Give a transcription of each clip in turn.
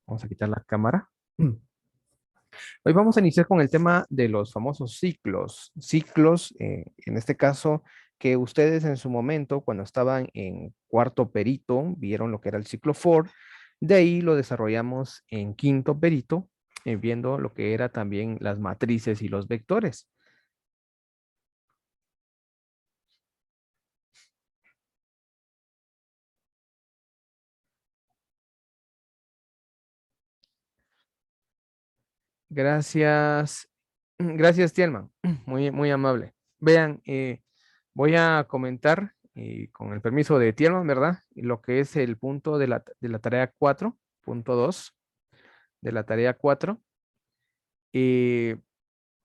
Vamos a quitar la cámara. Hoy vamos a iniciar con el tema de los famosos ciclos. Ciclos, en este caso, que ustedes en su momento, cuando estaban en cuarto perito, vieron lo que era el ciclo for. De ahí lo desarrollamos en quinto perito, viendo lo que era también las matrices y los vectores. Gracias. Gracias, Tielman. Muy, muy amable. Vean, voy a comentar, con el permiso de Tielman, ¿verdad? Lo que es el punto de la tarea 4.2 de la tarea 4. Eh,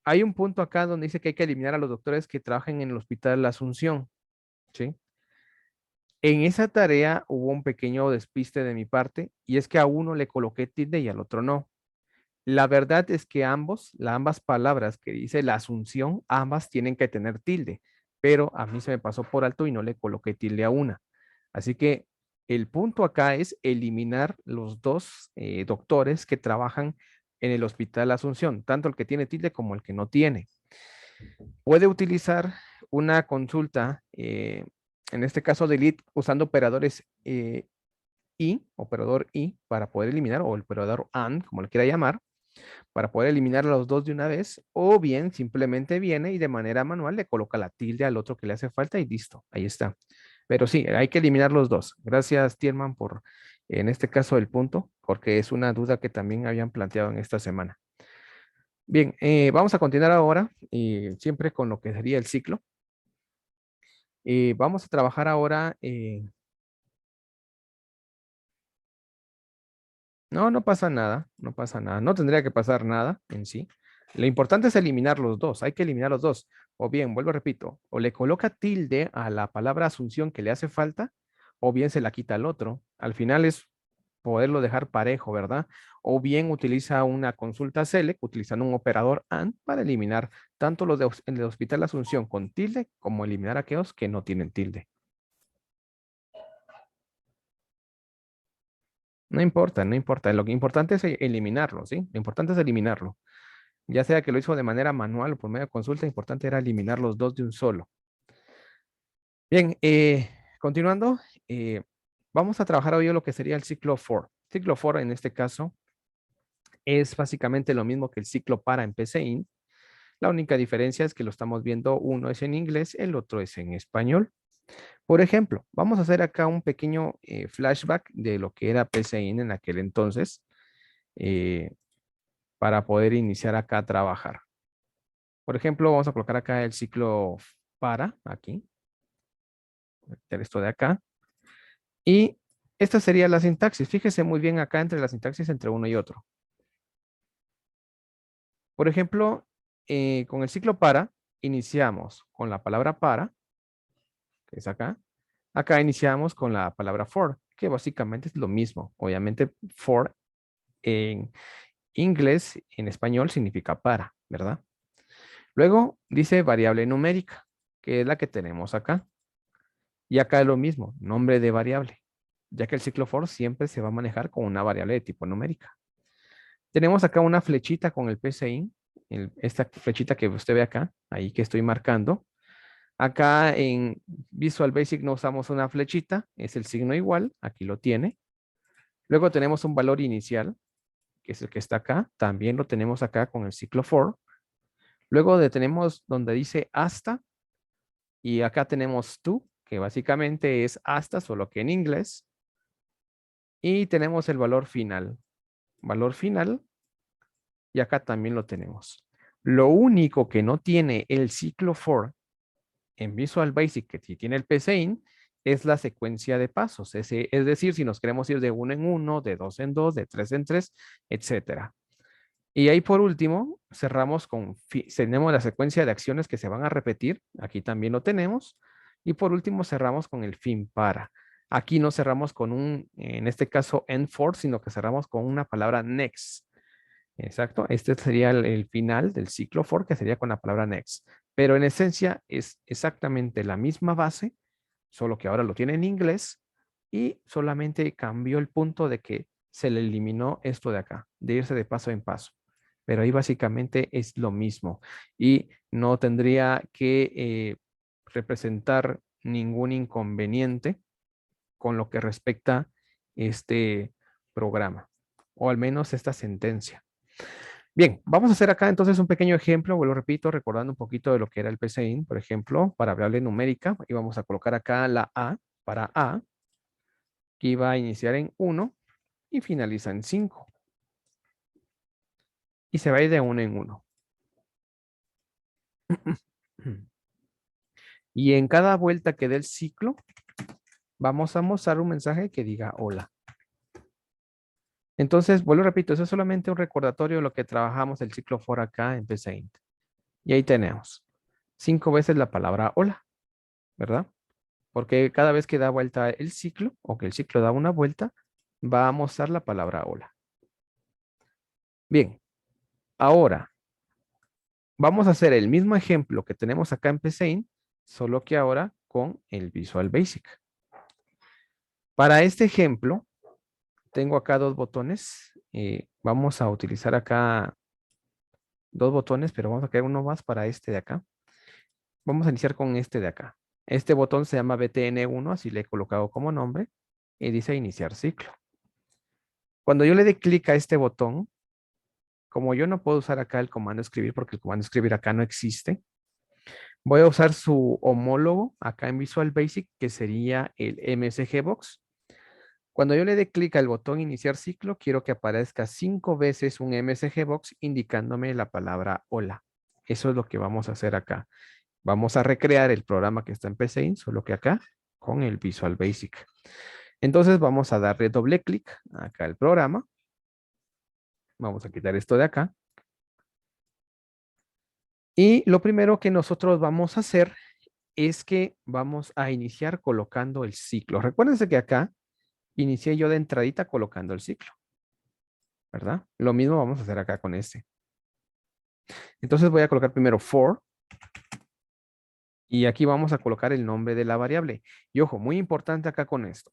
Hay un punto acá donde dice que hay que eliminar a los doctores que trabajen en el Hospital La Asunción, ¿sí? En esa tarea hubo un pequeño despiste de mi parte y es que a uno le coloqué tilde y al otro no. La verdad es que ambas palabras que dice la asunción, ambas tienen que tener tilde, pero a mí se me pasó por alto y no le coloqué tilde a una. Así que el punto acá es eliminar los dos doctores que trabajan en el Hospital Asunción, tanto el que tiene tilde como el que no tiene. Puede utilizar una consulta, en este caso de lead, usando operadores operador I, para poder eliminar, o el operador AND, como le quiera llamar, para poder eliminar a los dos de una vez, o bien simplemente viene y de manera manual le coloca la tilde al otro que le hace falta y listo, ahí está. Pero sí, hay que eliminar los dos. Gracias, Tierman, por en este caso el punto, porque es una duda que también habían planteado en esta semana. Bien, vamos a continuar ahora, siempre con lo que sería el ciclo. Vamos a trabajar ahora. No, no pasa nada, no pasa nada. No tendría que pasar nada en sí. Lo importante es eliminar los dos, hay que eliminar los dos. O bien, vuelvo, repito, o le coloca tilde a la palabra asunción que le hace falta, o bien se la quita al otro. Al final es poderlo dejar parejo, ¿verdad? O bien utiliza una consulta select utilizando un operador AND para eliminar tanto los en el Hospital Asunción con tilde como eliminar aquellos que no tienen tilde. No importa, no importa. Lo que importante es eliminarlo, ¿sí? Lo importante es eliminarlo. Ya sea que lo hizo de manera manual o por medio de consulta, lo importante era eliminar los dos de un solo. Bien, continuando, vamos a trabajar hoy lo que sería el ciclo for. Ciclo for en este caso es básicamente lo mismo que el ciclo para en PCInt. La única diferencia es que lo estamos viendo, uno es en inglés, el otro es en español. Por ejemplo, vamos a hacer acá un pequeño flashback de lo que era PCInt en aquel entonces, eh, para poder iniciar acá a trabajar. Por ejemplo, vamos a colocar acá el ciclo para, aquí, meter esto de acá. Y esta sería la sintaxis. Fíjese muy bien acá entre la sintaxis entre uno y otro. Por ejemplo, con el ciclo para, iniciamos con la palabra para, que es acá. Acá iniciamos con la palabra for, que básicamente es lo mismo. Obviamente, for en inglés, en español, significa para, ¿verdad? Luego dice variable numérica, que es la que tenemos acá. Y acá es lo mismo, nombre de variable, ya que el ciclo for siempre se va a manejar con una variable de tipo numérica. Tenemos acá una flechita con el PCInt, esta flechita que usted ve acá, ahí que estoy marcando. Acá en Visual Basic no usamos una flechita, es el signo igual, aquí lo tiene. Luego tenemos un valor inicial, que es el que está acá, también lo tenemos acá con el ciclo for. Luego tenemos donde dice hasta, y acá tenemos to, que básicamente es hasta, solo que en inglés. Y tenemos el valor final. Valor final. Y acá también lo tenemos. Lo único que no tiene el ciclo for en Visual Basic, que sí tiene el PCInt, es la secuencia de pasos. Es decir, si nos queremos ir de uno en uno, de dos en dos, de tres en tres, etcétera. Y ahí por último, cerramos tenemos la secuencia de acciones que se van a repetir. Aquí también lo tenemos. Y por último, cerramos con el fin para. Aquí no cerramos con en este caso, end for, sino que cerramos con una palabra next. Exacto. Este sería el final del ciclo for, que sería con la palabra next. Pero en esencia es exactamente la misma base, solo que ahora lo tiene en inglés y solamente cambió el punto de que se le eliminó esto de acá, de irse de paso en paso. Pero ahí básicamente es lo mismo y no tendría que representar ningún inconveniente con lo que respecta este programa, o al menos esta sentencia. Bien, vamos a hacer acá entonces un pequeño ejemplo, vuelvo repito, recordando un poquito de lo que era el PCIN, por ejemplo, para variable numérica, y vamos a colocar acá la A para A, que iba a iniciar en 1 y finaliza en 5. Y se va a ir de 1 en 1. Y en cada vuelta que dé el ciclo, vamos a mostrar un mensaje que diga hola. Entonces, vuelvo repito, eso es solamente un recordatorio de lo que trabajamos el ciclo for acá en PCInt. Y ahí tenemos 5 veces la palabra hola, ¿verdad? Porque cada vez que da vuelta el ciclo, o que el ciclo da una vuelta, va a mostrar la palabra hola. Bien, ahora vamos a hacer el mismo ejemplo que tenemos acá en PCInt, solo que ahora con el Visual Basic. Para este ejemplo, tengo acá dos botones. Vamos a utilizar acá dos botones, pero vamos a crear uno más para este de acá. Vamos a iniciar con este de acá. Este botón se llama BTN1, así le he colocado como nombre, y dice iniciar ciclo. Cuando yo le dé clic a este botón, como yo no puedo usar acá el comando escribir, porque el comando escribir acá no existe, voy a usar su homólogo acá en Visual Basic, que sería el MSG Box. Cuando yo le dé clic al botón iniciar ciclo, quiero que aparezca 5 veces un MSG Box indicándome la palabra hola. Eso es lo que vamos a hacer acá. Vamos a recrear el programa que está en PCInt, solo que acá con el Visual Basic. Entonces vamos a darle doble clic acá al programa. Vamos a quitar esto de acá. Y lo primero que nosotros vamos a hacer es que vamos a iniciar colocando el ciclo. Recuérdense que acá inicié yo de entradita colocando el ciclo, ¿verdad? Lo mismo vamos a hacer acá con este. Entonces voy a colocar primero for. Y aquí vamos a colocar el nombre de la variable. Y ojo, muy importante acá con esto.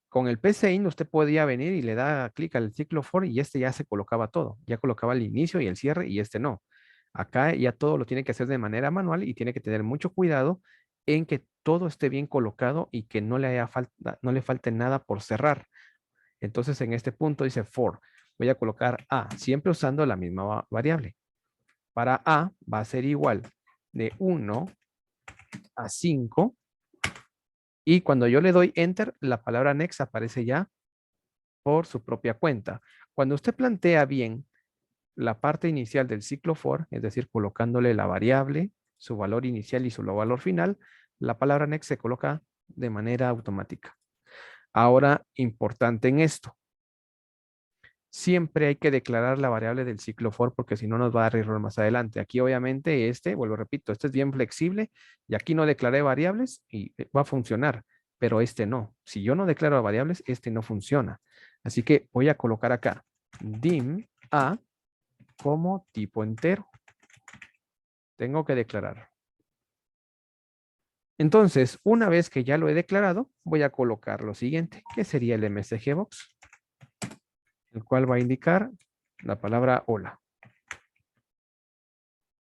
Con el PCInt usted podía venir y le da clic al ciclo for y este ya se colocaba todo. Ya colocaba el inicio y el cierre y este no. Acá ya todo lo tiene que hacer de manera manual y tiene que tener mucho cuidado en que todo esté bien colocado y que no le falte nada por cerrar. Entonces en este punto dice for. Voy a colocar A, siempre usando la misma variable. Para A va a ser igual de 1 a 5. Y cuando yo le doy enter, la palabra next aparece ya por su propia cuenta. Cuando usted plantea bien la parte inicial del ciclo for, es decir, colocándole la variable, su valor inicial y su valor final, la palabra next se coloca de manera automática. Ahora, importante en esto, siempre hay que declarar la variable del ciclo for porque si no nos va a dar error más adelante. Aquí obviamente vuelvo repito, este es bien flexible y aquí no declaré variables y va a funcionar, pero este no. Si yo no declaro variables, este no funciona. Así que voy a colocar acá dim a como tipo entero. Tengo que declarar. Entonces, una vez que ya lo he declarado, voy a colocar lo siguiente, que sería el MSG Box, el cual va a indicar la palabra hola.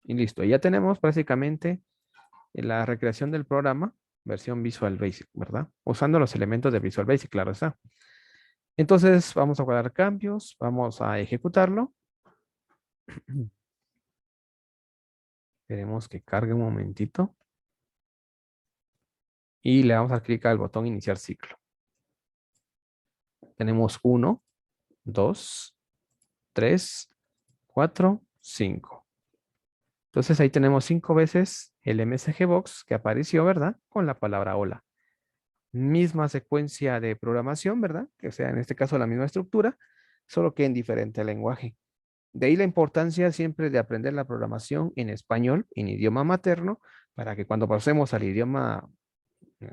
Y listo, ya tenemos básicamente la recreación del programa, versión Visual Basic, ¿verdad? Usando los elementos de Visual Basic, claro está. Entonces, vamos a guardar cambios, vamos a ejecutarlo. Esperemos que cargue un momentito. Y le vamos a clicar al botón iniciar ciclo. Tenemos 1, 2, 3, 4, 5. Entonces ahí tenemos 5 veces el MSG Box que apareció, ¿verdad? Con la palabra hola. Misma secuencia de programación, ¿verdad? Que sea en este caso la misma estructura, solo que en diferente lenguaje. De ahí la importancia siempre de aprender la programación en español, en idioma materno, para que cuando pasemos al idioma,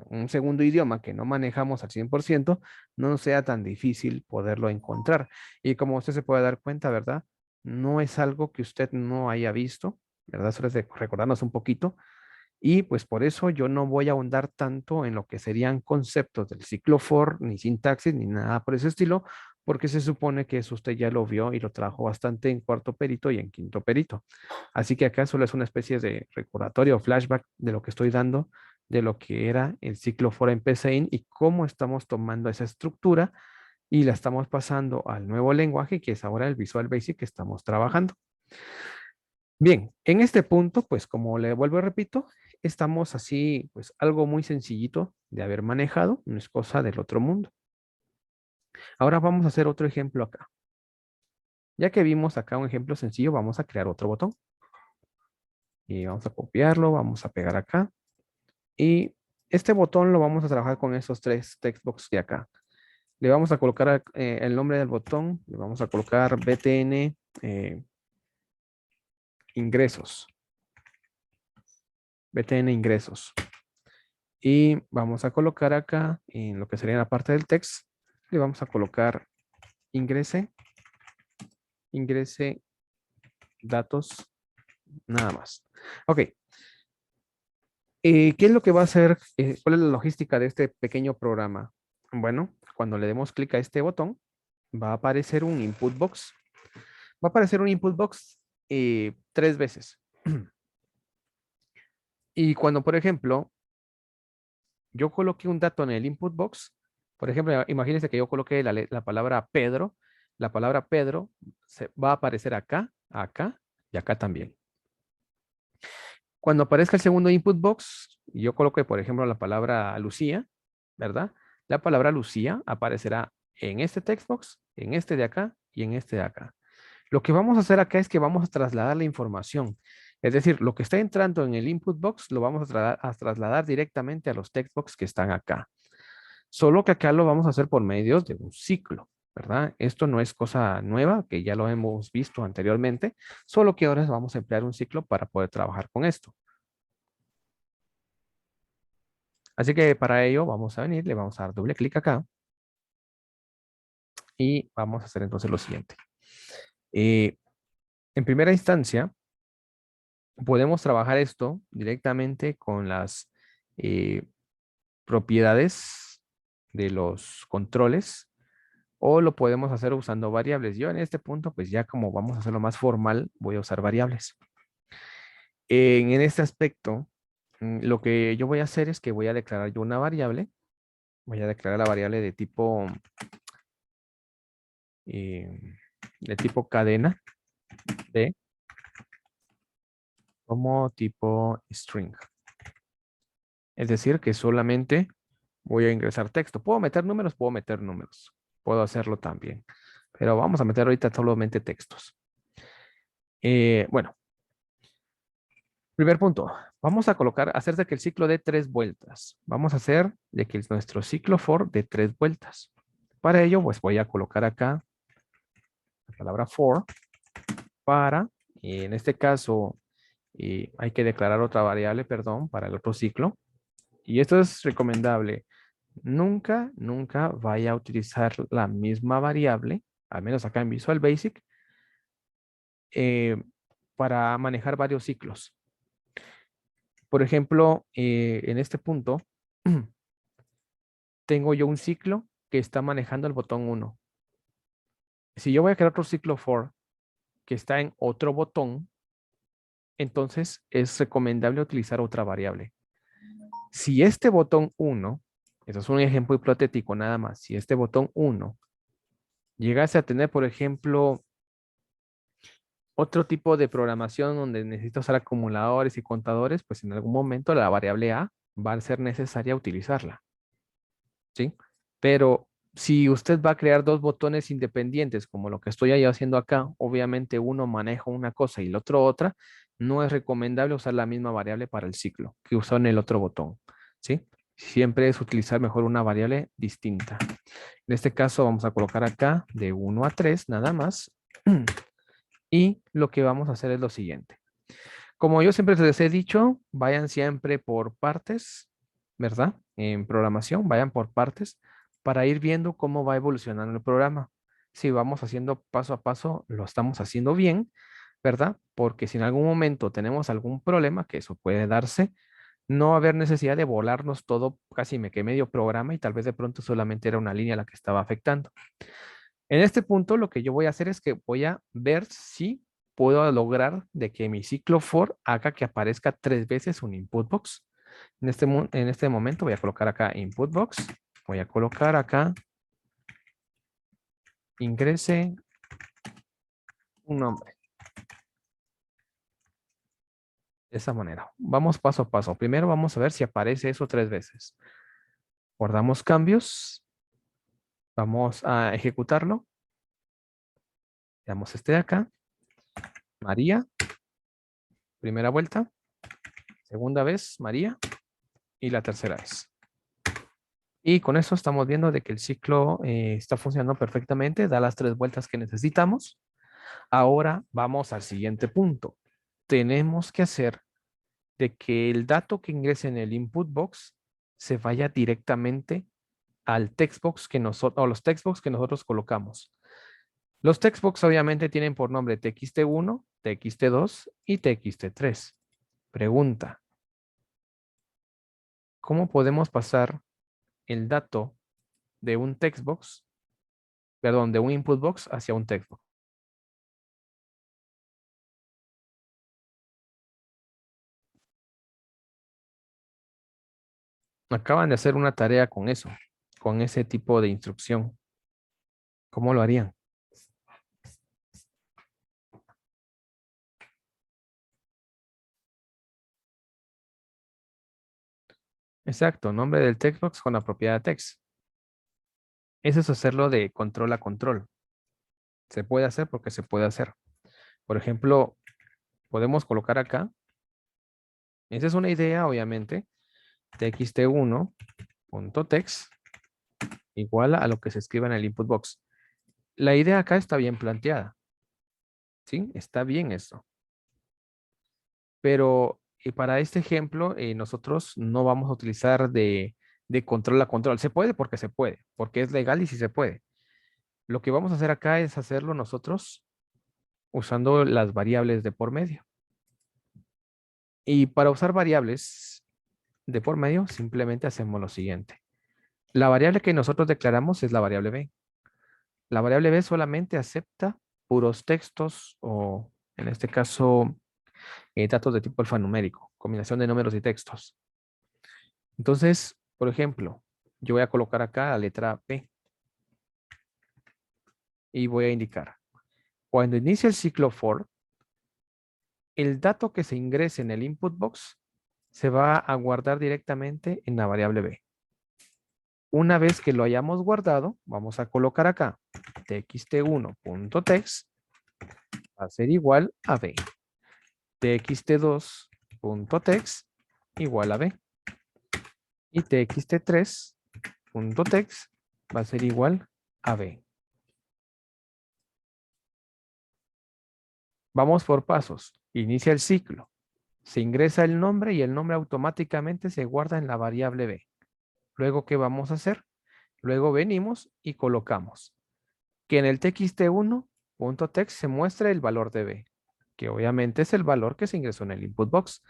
un segundo idioma que no manejamos al 100%, no nos sea tan difícil poderlo encontrar. Y como usted se puede dar cuenta, ¿verdad? No es algo que usted no haya visto, ¿verdad? Solo es de recordarnos un poquito. Y pues por eso yo no voy a ahondar tanto en lo que serían conceptos del ciclo for, ni sintaxis, ni nada por ese estilo, porque se supone que eso usted ya lo vio y lo trajo bastante en cuarto perito y en quinto perito. Así que acá solo es una especie de recordatorio o flashback de lo que estoy dando, de lo que era el ciclo for en PCIN y cómo estamos tomando esa estructura y la estamos pasando al nuevo lenguaje que es ahora el Visual Basic que estamos trabajando. Bien, en este punto, pues como le vuelvo y repito, estamos así, pues algo muy sencillito de haber manejado, no es cosa del otro mundo. Ahora vamos a hacer otro ejemplo acá. Ya que vimos acá un ejemplo sencillo, vamos a crear otro botón. Y vamos a copiarlo, vamos a pegar acá. Y este botón lo vamos a trabajar con esos tres textbox de acá. Le vamos a colocar el nombre del botón, le vamos a colocar BTN ingresos. BTN ingresos. Y vamos a colocar acá en lo que sería la parte del text, le vamos a colocar ingrese datos, nada más. Ok. ¿Qué es lo que va a hacer? ¿Cuál es la logística de este pequeño programa? Bueno, cuando le demos clic a este botón, va a aparecer un input box. Va a aparecer un input box 3 veces. Y cuando, por ejemplo, yo coloqué un dato en el input box, por ejemplo, imagínense que yo coloqué la palabra Pedro. La palabra Pedro va a aparecer acá, acá y acá también. Cuando aparezca el segundo input box, yo coloqué, por ejemplo, la palabra Lucía, ¿verdad? La palabra Lucía aparecerá en este text box, en este de acá y en este de acá. Lo que vamos a hacer acá es que vamos a trasladar la información. Es decir, lo que está entrando en el input box lo vamos a trasladar directamente a los text box que están acá. Solo que acá lo vamos a hacer por medios de un ciclo, ¿verdad? Esto no es cosa nueva, que ya lo hemos visto anteriormente, solo que ahora vamos a emplear un ciclo para poder trabajar con esto. Así que para ello vamos a venir, le vamos a dar doble clic acá y vamos a hacer entonces lo siguiente. En primera instancia, podemos trabajar esto directamente con las eh, propiedades de los controles o lo podemos hacer usando variables. Yo en este punto, pues ya como vamos a hacerlo más formal, voy a usar variables. En este aspecto, lo que yo voy a hacer es que voy a declarar yo una variable. Voy a declarar la variable eh, de tipo cadena de como tipo string. Es decir, que solamente voy a ingresar texto. ¿Puedo meter números? Puedo meter números. Puedo hacerlo también. Pero vamos a meter ahorita solamente textos. Bueno, primer punto. Vamos a hacer de que el ciclo dé 3 vueltas. Vamos a hacer de que nuestro ciclo for dé 3 vueltas. Para ello, pues voy a colocar acá la palabra for para, y en este caso, hay que declarar otra variable, perdón, para el otro ciclo. Y esto es recomendable. Nunca, nunca vaya a utilizar la misma variable, al menos acá en Visual Basic, eh, para manejar varios ciclos. Por ejemplo, en este punto, tengo yo un ciclo que está manejando el botón 1. Si yo voy a crear otro ciclo for que está en otro botón, entonces es recomendable utilizar otra variable. Si este botón 1, eso es un ejemplo hipotético nada más, si este botón 1 llegase a tener, por ejemplo, otro tipo de programación donde necesito usar acumuladores y contadores, pues en algún momento la variable A va a ser necesaria utilizarla, ¿sí? Pero si usted va a crear dos botones independientes, como lo que estoy ahí haciendo acá, obviamente uno maneja una cosa y el otro otra, no es recomendable usar la misma variable para el ciclo que usó en el otro botón, ¿sí? Siempre es utilizar mejor una variable distinta. En este caso vamos a colocar acá de 1 a 3 nada más. Y lo que vamos a hacer es lo siguiente. Como yo siempre les he dicho, vayan siempre por partes, ¿verdad? En programación, vayan por partes para ir viendo cómo va evolucionando el programa. Si vamos haciendo paso a paso, lo estamos haciendo bien, ¿verdad? Porque si en algún momento tenemos algún problema, que eso puede darse, no va a haber necesidad de volarnos todo, casi me que medio programa y tal vez de pronto solamente era una línea la que estaba afectando. En este punto, lo que yo voy a hacer es que voy a ver si puedo lograr de que mi ciclo for haga que aparezca 3 veces un input box. En este momento voy a colocar acá input box. Voy a colocar acá ingrese un nombre. De esa manera. Vamos paso a paso. Primero vamos a ver si aparece eso 3 veces. Guardamos cambios. Vamos a ejecutarlo. Veamos este de acá. María. Primera vuelta. Segunda vez, María. Y la tercera vez. Y con eso estamos viendo de que el ciclo está funcionando perfectamente. Da las 3 vueltas que necesitamos. Ahora vamos al siguiente punto. Tenemos que hacer de que el dato que ingrese en el input box se vaya directamente al text box que nosotros, o los text box que nosotros colocamos. Los text box obviamente tienen por nombre txt1, txt2 y txt3. Pregunta: ¿cómo podemos pasar el dato de un text box, perdón, de un input box hacia un text box? Acaban de hacer una tarea con eso, con ese tipo de instrucción. ¿Cómo lo harían? Exacto, nombre del textbox con la propiedad text. Eso es hacerlo de control a control. Se puede hacer porque se puede hacer. Por ejemplo, podemos colocar acá. Esa es una idea, obviamente. txt1.text igual a lo que se escriba en el input box. La idea acá está bien planteada. ¿Sí? Está bien esto. Pero para este ejemplo, nosotros no vamos a utilizar de control a control. Se puede, porque es legal y sí se puede. Lo que vamos a hacer acá es hacerlo nosotros usando las variables de por medio. Y para usar variables de por medio, simplemente hacemos lo siguiente. La variable que nosotros declaramos es la variable b. La variable b solamente acepta puros textos o, en este caso, datos de tipo alfanumérico, combinación de números y textos. Entonces, por ejemplo, yo voy a colocar acá la letra P y voy a indicar, cuando inicia el ciclo for, el dato que se ingrese en el input box se va a guardar directamente en la variable B. Una vez que lo hayamos guardado, vamos a colocar acá txt1.text va a ser igual a B. txt2.text igual a B. Y txt3.text va a ser igual a B. Vamos por pasos. Inicia el ciclo. Se ingresa el nombre y el nombre automáticamente se guarda en la variable B. Luego, ¿qué vamos a hacer? Luego venimos y colocamos que en el txt1.text se muestre el valor de B, que obviamente es el valor que se ingresó en el input box.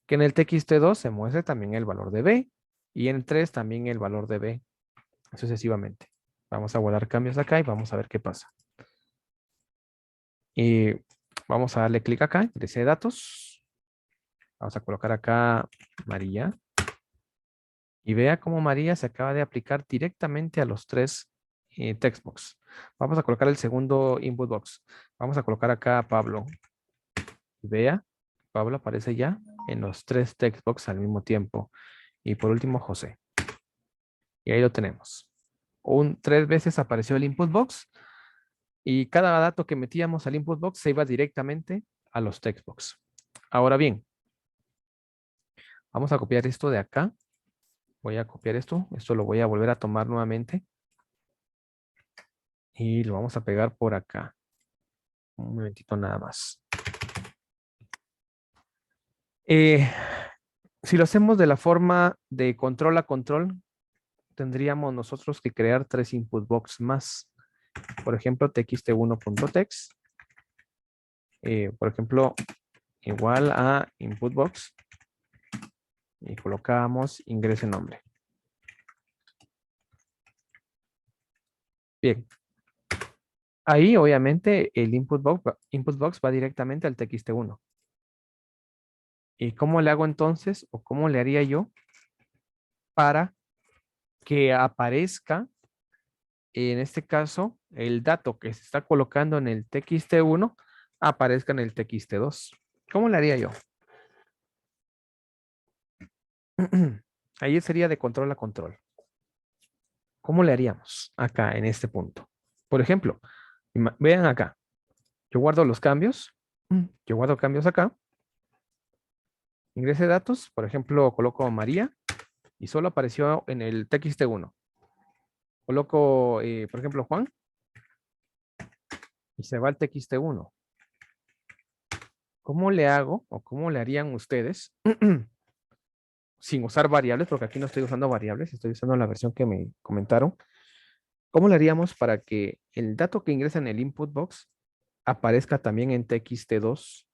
Que en el txt2 se muestre también el valor de B y en el 3 también el valor de B, sucesivamente. Vamos a guardar cambios acá y vamos a ver qué pasa. Y vamos a darle clic acá, ingrese datos. Vamos a colocar acá María. Y vea cómo María se acaba de aplicar directamente a los 3 text box. Vamos a colocar el segundo input box. Vamos a colocar acá Pablo. Y vea, Pablo aparece ya en los 3 text box al mismo tiempo. Y por último, José. Y ahí lo tenemos. 3 veces apareció el input box. Y cada dato que metíamos al input box se iba directamente a los text box. Ahora bien, vamos a copiar esto de acá. Voy a copiar esto. Esto lo voy a volver a tomar nuevamente. Y lo vamos a pegar por acá. Un momentito nada más. Si lo hacemos de la forma de control a control, tendríamos nosotros que crear 3 input box más. Por ejemplo, txt1.text. Por ejemplo, igual a input box. Y colocamos ingrese nombre. Bien. Ahí, obviamente, el input box va directamente al txt1. ¿Y cómo le hago entonces, o cómo le haría yo para que aparezca, en este caso, el dato que se está colocando en el txt1 aparezca en el txt2? ¿Cómo le haría yo? Ahí sería de control a control. ¿Cómo le haríamos acá en este punto? Por ejemplo, vean acá. Yo guardo los cambios. Yo guardo cambios acá. Ingrese datos. Por ejemplo, coloco María y solo apareció en el txt1. Coloco, por ejemplo, Juan y se va al txt1. ¿Cómo le hago o cómo le harían ustedes sin usar variables? Porque aquí no estoy usando variables, estoy usando la versión que me comentaron. ¿Cómo le haríamos para que el dato que ingresa en el input box aparezca también en txt2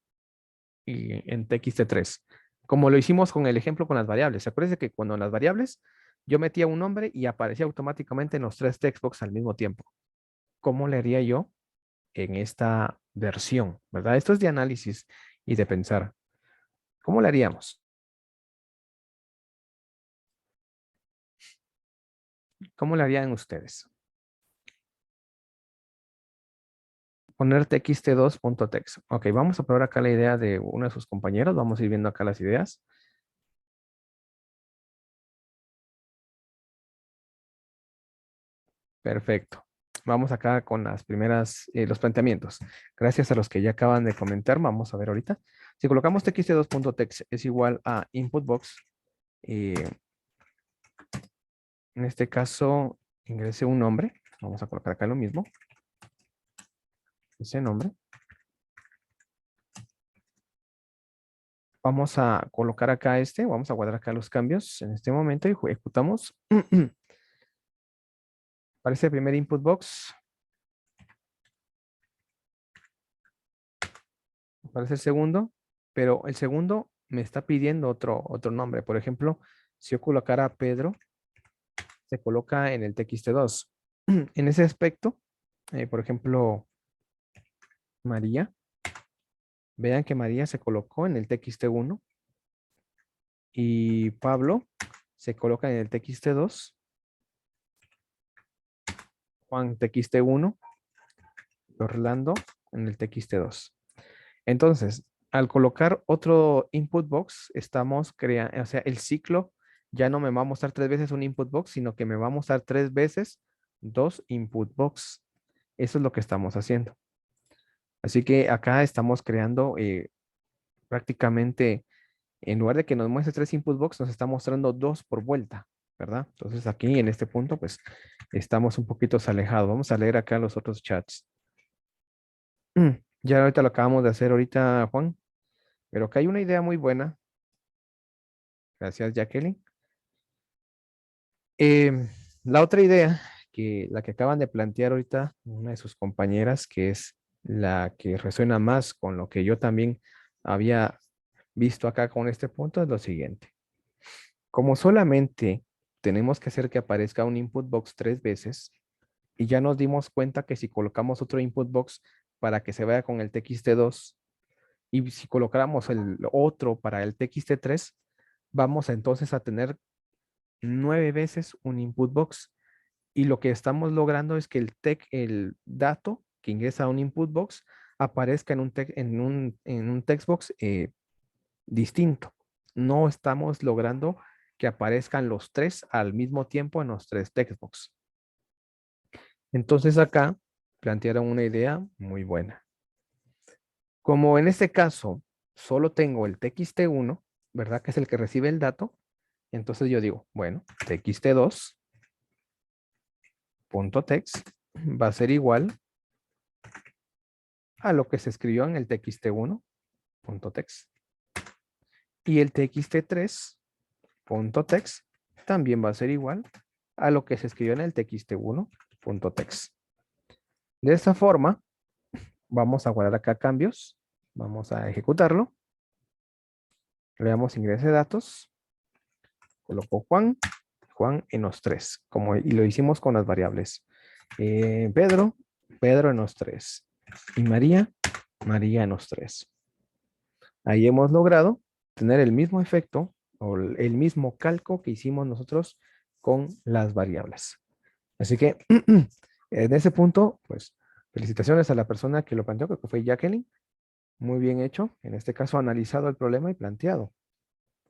y en txt3? Como lo hicimos con el ejemplo con las variables. ¿Se acuerdan que cuando en las variables yo metía un nombre y aparecía automáticamente en los tres textbox al mismo tiempo? ¿Cómo le haría yo en esta versión? ¿Verdad? Esto es de análisis y de pensar. ¿Cómo le haríamos? ¿Cómo le harían ustedes? Poner txt2.text. Ok, vamos a probar acá la idea de uno de sus compañeros. Vamos a ir viendo acá las ideas. Perfecto. Vamos acá con las primeras, los planteamientos. Gracias a los que ya acaban de comentar, vamos a ver ahorita. Si colocamos txt2.text es igual a input box, en este caso ingrese un nombre. Vamos a colocar acá lo mismo. Ese nombre. Vamos a colocar acá vamos a guardar acá los cambios en este momento y ejecutamos. Aparece el primer input box. Aparece el segundo, pero el segundo me está pidiendo otro nombre. Por ejemplo, si yo colocara Pedro, se coloca en el txt2. En ese aspecto, por ejemplo, María, vean que María se colocó en el txt1 y Pablo se coloca en el txt2, Juan txt1 y Orlando en el txt2. Entonces, al colocar otro input box, estamos creando, o sea, el ciclo ya no me va a mostrar tres veces un input box, sino que me va a mostrar tres veces dos input box. Eso es lo que estamos haciendo. Así que acá estamos creando prácticamente, en lugar de que nos muestre tres input box, nos está mostrando dos por vuelta, ¿verdad? Entonces aquí en este punto, pues estamos un poquito alejados. Vamos a leer acá los otros chats. Ya ahorita lo acabamos de hacer ahorita, Juan, pero acá hay una idea muy buena. Gracias, Jacqueline. La otra idea, la que acaban de plantear ahorita una de sus compañeras, que es la que resuena más con lo que yo también había visto acá con este punto, es lo siguiente. Como solamente tenemos que hacer que aparezca un input box tres veces, y ya nos dimos cuenta que si colocamos otro input box para que se vaya con el txt2, y si colocáramos el otro para el txt3, vamos entonces a tener 9 veces un input box. Y lo que estamos logrando es que el dato que ingresa a un input box aparezca en un text box distinto. No estamos logrando que aparezcan los tres al mismo tiempo en los tres text box. Entonces acá plantearon una idea muy buena. Como en este caso solo tengo el txt1, ¿verdad? Que es el que recibe el dato. Entonces yo digo, bueno, txt2.text va a ser igual a lo que se escribió en el txt1.text. Y el txt3.text también va a ser igual a lo que se escribió en el txt1.text. De esta forma, vamos a guardar acá cambios. Vamos a ejecutarlo. Le damos ingreso de datos. Coloco Juan en los tres, y lo hicimos con las variables. Pedro Pedro en los 3. Y María, María en los 3. Ahí hemos logrado tener el mismo efecto o el mismo calco que hicimos nosotros con las variables. Así que en ese punto, pues felicitaciones a la persona que lo planteó, creo que fue Jacqueline. Muy bien hecho. En este caso, analizado el problema y planteado.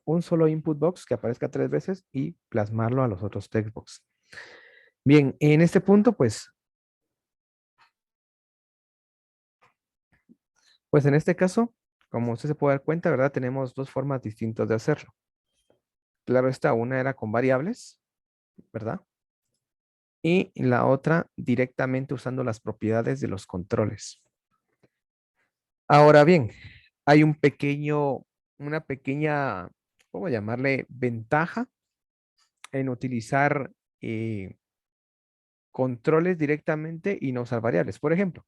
Un solo input box que aparezca 3 veces y plasmarlo a los otros text box. Bien, en este punto, pues en este caso, como usted se puede dar cuenta, ¿verdad? Tenemos dos formas distintas de hacerlo. Claro está, una era con variables, ¿verdad? Y la otra directamente usando las propiedades de los controles. Ahora bien, hay una pequeña, ¿cómo llamarle? Ventaja en utilizar controles directamente y no usar variables. Por ejemplo,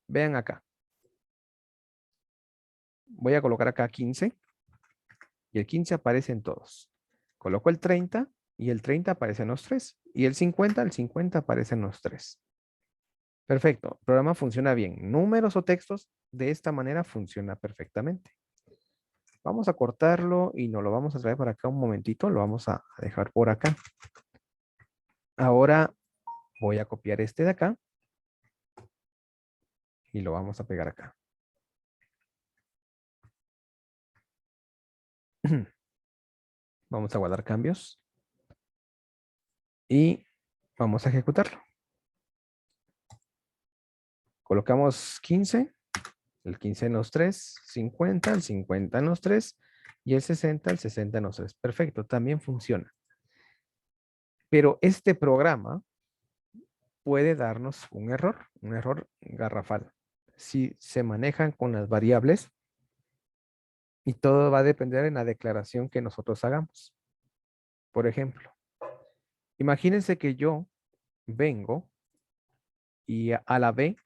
vean acá. Voy a colocar acá 15 y el 15 aparece en todos. Coloco el 30 y el 30 aparece en los 3. Y el 50 aparece en los 3. Perfecto, el programa funciona bien. Números o textos, de esta manera funciona perfectamente. Vamos a cortarlo y nos lo vamos a traer para acá un momentito. Lo vamos a dejar por acá. Ahora voy a copiar este de acá y lo vamos a pegar acá. Vamos a guardar cambios y vamos a ejecutarlo. Colocamos 15, el 15 en los 3, 50, el 50 en los 3 y el 60 en los 3. Perfecto, también funciona. Pero este programa puede darnos un error garrafal. Si se manejan con las variables y todo va a depender en la declaración que nosotros hagamos. Por ejemplo, imagínense que yo vengo y a la B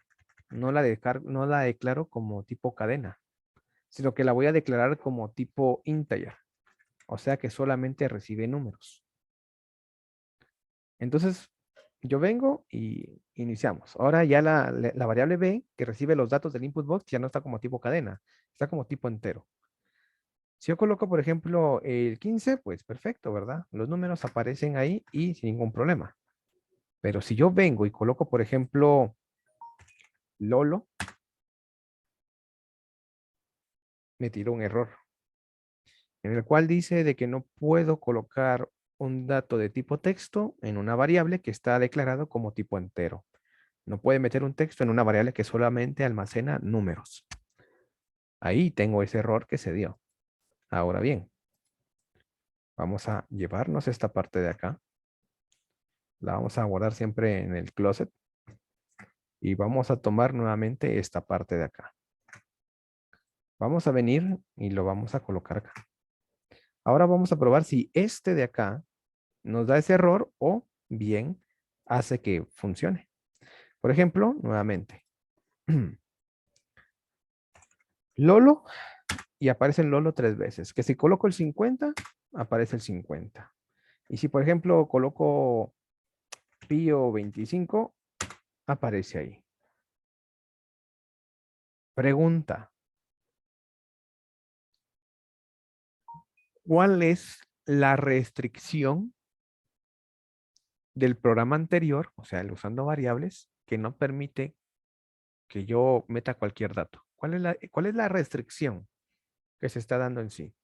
no la declaro como tipo cadena, sino que la voy a declarar como tipo integer, o sea que solamente recibe números. Entonces, yo vengo y iniciamos. Ahora ya la variable B, que recibe los datos del input box, ya no está como tipo cadena, está como tipo entero. Si yo coloco, por ejemplo, el 15, pues perfecto, ¿verdad? Los números aparecen ahí y sin ningún problema. Pero si yo vengo y coloco, por ejemplo, Lolo, me tiro un error, en el cual dice de que no puedo colocar un dato de tipo texto en una variable que está declarado como tipo entero. No puede meter un texto en una variable que solamente almacena números. Ahí tengo ese error que se dio. Ahora bien, vamos a llevarnos esta parte de acá. La vamos a guardar siempre en el closet. Y vamos a tomar nuevamente esta parte de acá. Vamos a venir y lo vamos a colocar acá. Ahora vamos a probar si este de acá nos da ese error o bien hace que funcione. Por ejemplo, nuevamente. Lolo y aparece el Lolo 3 veces. Que si coloco el 50, aparece el 50. Y si por ejemplo coloco Pío 25, aparece ahí. Pregunta. ¿Cuál es la restricción del programa anterior, o sea, el usando variables, que no permite que yo meta cualquier dato? Cuál es la restricción que se está dando en sí?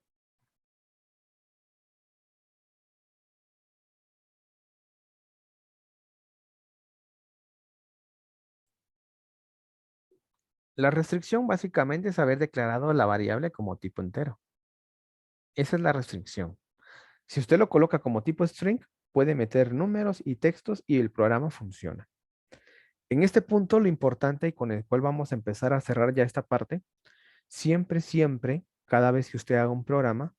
La restricción básicamente es haber declarado la variable como tipo entero. Esa es la restricción. Si usted lo coloca como tipo string, puede meter números y textos y el programa funciona. En este punto, lo importante y con el cual vamos a empezar a cerrar ya esta parte, siempre, cada vez que usted haga un programa,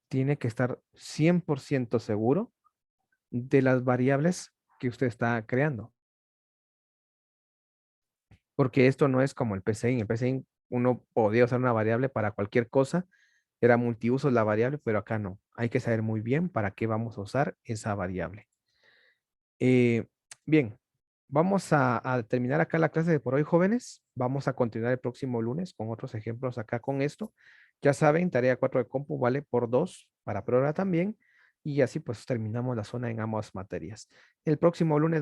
tiene que estar 100% seguro de las variables que usted está creando. Porque esto no es como el PCIN. En el PCIN uno podía usar una variable para cualquier cosa. Era multiusos la variable, pero acá no. Hay que saber muy bien para qué vamos a usar esa variable. Eh, bien, Vamos a terminar acá la clase de por hoy, jóvenes. Vamos a continuar el próximo lunes con otros ejemplos acá con esto. Ya saben, tarea 4 de compu vale por 2 para prueba también. Y así pues terminamos la zona en ambas materias. El próximo lunes